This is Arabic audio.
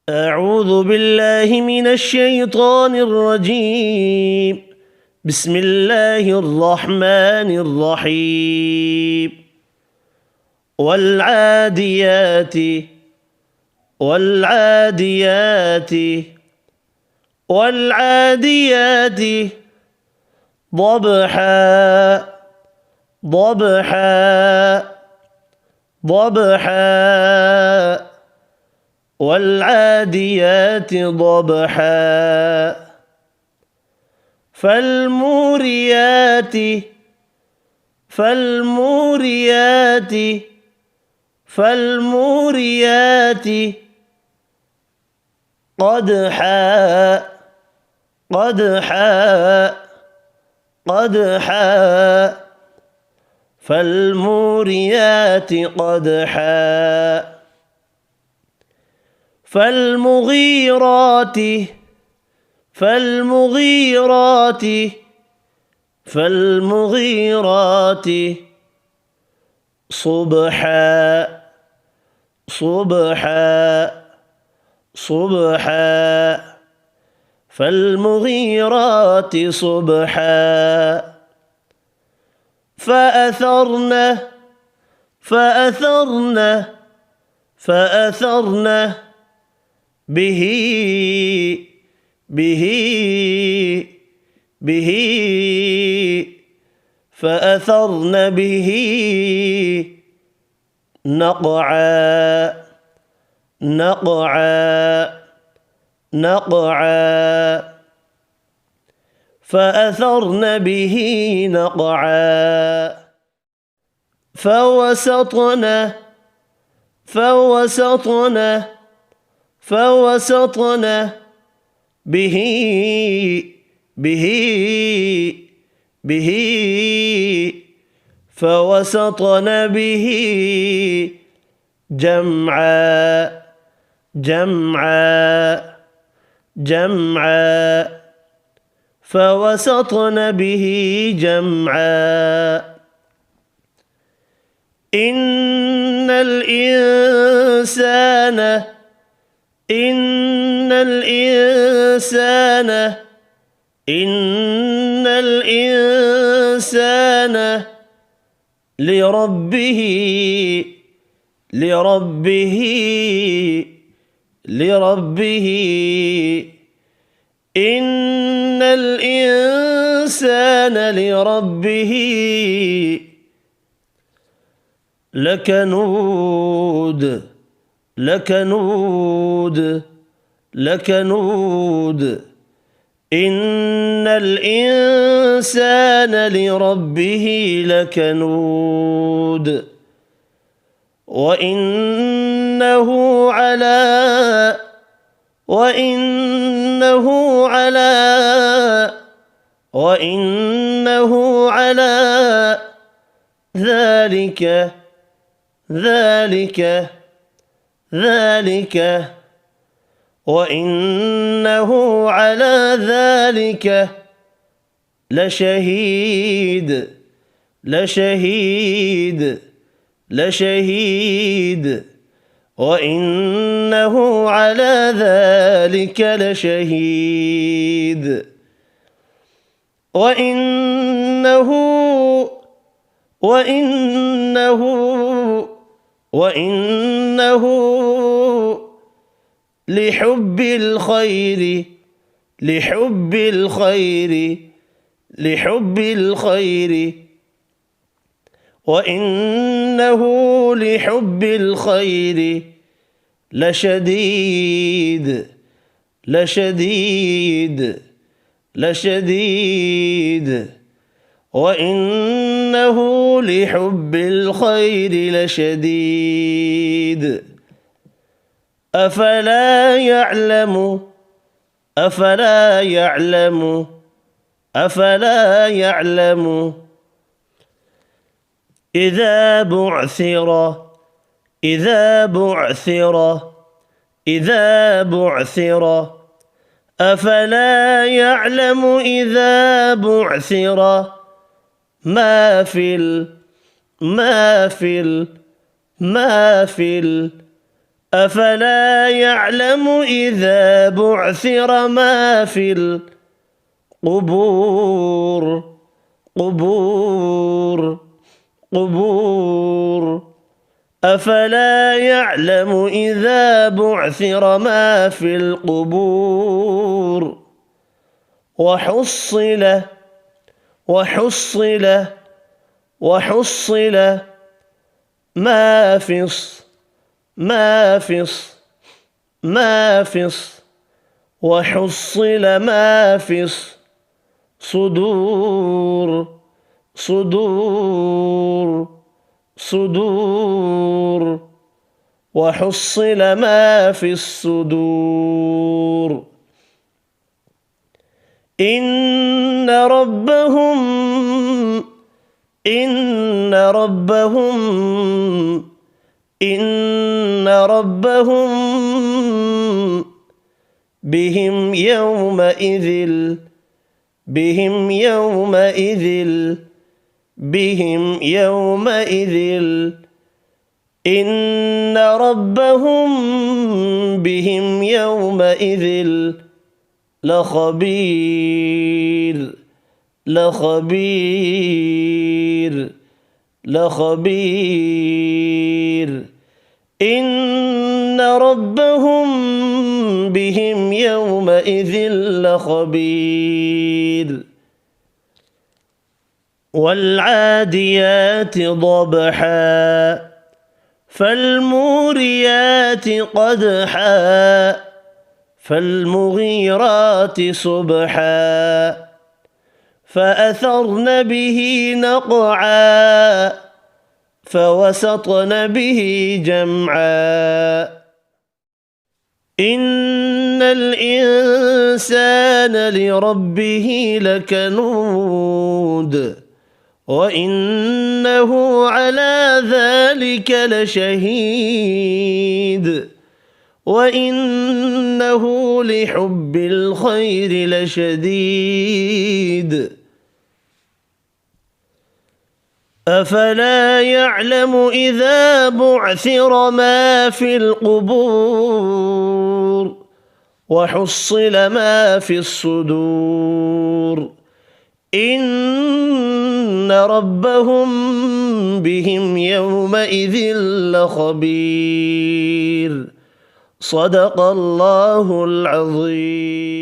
أعوذ بالله من الشيطان الرجيم. بسم الله الرحمن الرحيم. والعاديات والعاديات والعاديات ضبحا ضبحا ضبحا والعاديات ضبحا فالموريات فالموريات فالموريات قدحا قدحا قدحا فالموريات قدحا فالمغيرات فالمغيرات فالمغيرات صبحا صبحا صبحا فالمغيرات صبحا فأثرن فأثرن فأثرن به به به فأثرن به نقعا نقعا نقعا فأثرن به نقعا فوسطن فوسطن فوسطن به به به فوسطن به جمعا جمعا جمعا فوسطن به جمعا إن الإنسان إن الإنسان إن الإنسان لربه لربه لربه إن الإنسان لربه لكنود لكنود لكنود إن الإنسان لربه لكنود وإنه على وإنه على وإنه على ذلك ذلك ذلك وإنه على ذلك لشهيد لشهيد لشهيد وإنه على ذلك لشهيد وإنه وإنه وإنه لحب الخير لحب الخير لحب الخير وإنه لحب الخير لشديد لشديد لشديد وإنه لحب الخير لشديد أفلا يعلم أفلا يعلم أفلا يعلم إذا بعثر إذا بعثر إذا بعثر أفلا يعلم إذا بعثر ما في أفلا يعلم إذا بعثر ما في القبور قبور أفلا يعلم إذا بعثر ما في القبور وحصل ما في الصدور وحصل ما في الصدور إن ربهم بهم يومئذ لخبير إن ربهم بهم يومئذ لخبير والعاديات ضبحا فالموريات قدحا فالمغيرات صبحا فأثرن به نقعا فوسطن به جمعا إن الإنسان لربه لكنود وإنه على ذلك لشهيد وإنه لحب الخير لشديد أفلا يعلم إذا بعثر ما في القبور وحصل ما في الصدور إن ربهم بهم يومئذ لخبير صدق الله العظيم.